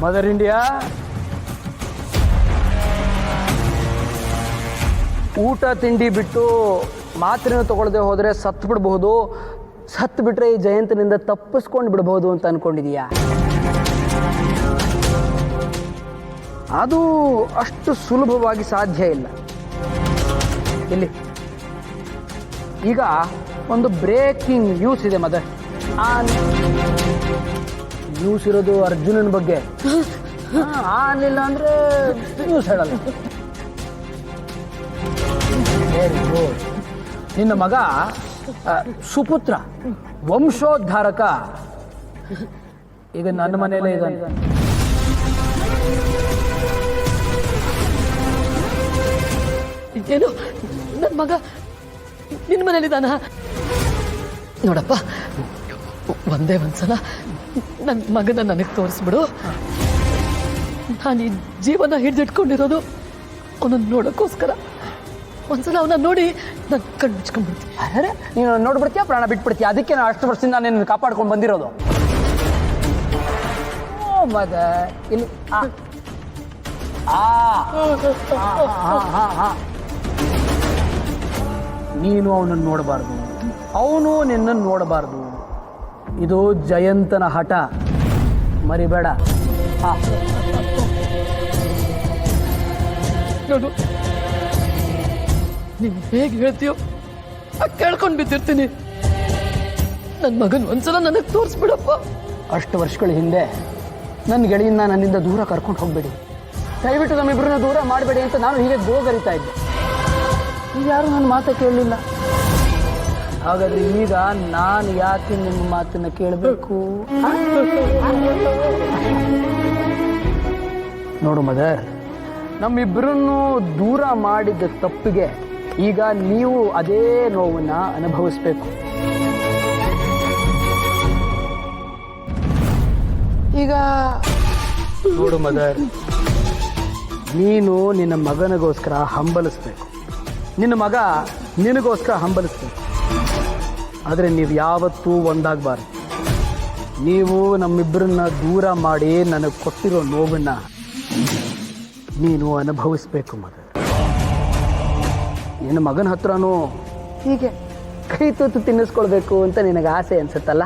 Mother India, ಊಟ ತಿಂಡಿ ಬಿಟ್ಟು ಮಾತ್ರೆನ ತಗೊಳ್ಳದೆ ಹೋದರೆ ಸತ್ತು ಬಿಡಬಹುದು, ಸತ್ತು ಬಿಟ್ರೆ ಈ ಜಯಂತನಿಂದ ತಪ್ಪಿಸ್ಕೊಂಡು ಬಿಡಬಹುದು ಅಂತ ಅನ್ಕೊಂಡಿದೀಯಾ? ಅದು ಅಷ್ಟು ಸುಲಭವಾಗಿ ಸಾಧ್ಯ ಇಲ್ಲ. ಇಲ್ಲಿ ಈಗ ಒಂದು ಬ್ರೇಕಿಂಗ್ ನ್ಯೂಸ್ ಇದೆ ಮದರ್. ಆ ನ್ಯೂಸ್ ಇರೋದು ಅರ್ಜುನನ ಬಗ್ಗೆ. ಆನಿಲ್ಲ ಅಂದ್ರೆ ನ್ಯೂಸ್ ಹೇಳಲ್ಲ. ನಿನ್ನ ಮಗ ಸುಪುತ್ರ ವಂಶೋದ್ಧಾರಕ ಈಗ ನನ್ನ ಮನೆಯಲ್ಲೇ ಇದ್ದಾನೆ. ಏನು ನನ್ನ ಮಗ ನಿನ್ನ ಮನೇಲಿದ್ದಾನ? ನೋಡಪ್ಪ, ಒಂದೇ ಒಂದ್ಸಲ ನನ್ನ ಮಗನ ನನಗೆ ತೋರಿಸ್ಬಿಡು. ನಾನು ಈ ಜೀವನ ಹಿಡಿದಿಟ್ಕೊಂಡಿರೋದು ಅವನನ್ನು ನೋಡೋಕ್ಕೋಸ್ಕರ. ಒಂದ್ಸಲ ಅವನ ನೋಡಿ ನಾನು ಕಣ್ಣು ಮುಚ್ಕೊಂಡ್ಬಿಡ್ತೀನಿ. ಅರೆ, ನೀನು ನೋಡ್ಬಿಡ್ತೀಯ, ಪ್ರಾಣ ಬಿಟ್ಬಿಡ್ತೀಯ. ಅದಕ್ಕೆ ನಾನು ಅಷ್ಟು ವರ್ಷದಿಂದ ನಾನು ಕಾಪಾಡ್ಕೊಂಡು ಬಂದಿರೋದು. ಓ ಮಗ, ಇಲ್ಲಿ ನೀನು ಅವನನ್ನು ನೋಡಬಾರ್ದು, ಅವನು ನಿನ್ನನ್ನು ನೋಡಬಾರ್ದು. ಇದು ಜಯಂತನ ಹಠ, ಮರಿಬೇಡ. ನೋಡು, ನೀನು ಹೇಗೆ ಹೇಳ್ತೀಯೋ ಕೇಳ್ಕೊಂಡು ಬಿದ್ದಿರ್ತೀನಿ. ನನ್ನ ಮಗನ ಒಂದ್ಸಲ ನನಗೆ ತೋರಿಸ್ಬಿಡಪ್ಪ. ಅಷ್ಟು ವರ್ಷಗಳ ಹಿಂದೆ ನನ್ನ ಗೆಳೆಯನ್ನ ನನ್ನಿಂದ ದೂರ ಕರ್ಕೊಂಡು ಹೋಗಬೇಡಿ, ದಯವಿಟ್ಟು ನಮ್ಮಿಬ್ಬರನ್ನ ದೂರ ಮಾಡಬೇಡಿ ಅಂತ ನಾನು ಹೀಗೆ ಗೋಗರಿತಾ ಇದ್ದೆ. ಯಾರು ನನ್ನ ಮಾತು ಕೇಳಲಿಲ್ಲ. ಹಾಗಾದ್ರೆ ಈಗ ನಾನು ಯಾಕೆ ನಿಮ್ಮ ಮಾತನ್ನ ಕೇಳಬೇಕು? ನೋಡು ಮದರ್, ನಮ್ಮಿಬ್ಬರನ್ನು ದೂರ ಮಾಡಿದ ತಪ್ಪಿಗೆ ಈಗ ನೀವು ಅದೇ ನೋವನ್ನ ಅನುಭವಿಸ್ಬೇಕು. ಈಗ ನೋಡು ಮದರ್, ನೀನು ನಿನ್ನ ಮಗನಿಗೋಸ್ಕರ ಹಂಬಲಿಸ್ಬೇಕು, ನಿನ್ನ ಮಗ ನಿನಗೋಸ್ಕರ ಹಂಬಲಿಸ್ಬೇಕು. ಆದರೆ ನೀವು ಯಾವತ್ತೂ ಒಂದಾಗಬಾರ್ದು. ನೀವು ನಮ್ಮಿಬ್ಬರನ್ನ ದೂರ ಮಾಡಿ ನನಗೆ ಕೊಟ್ಟಿರೋ ನೋವನ್ನ ನೀನು ಅನುಭವಿಸ್ಬೇಕು ಮಗ. ನಿನ್ನ ಮಗನ ಹತ್ರನೂ ಹೀಗೆ ಕೈ ತುತ್ತು ತಿನ್ನಿಸ್ಕೊಳ್ಬೇಕು ಅಂತ ನಿನಗೆ ಆಸೆ ಅನ್ಸುತ್ತಲ್ಲ?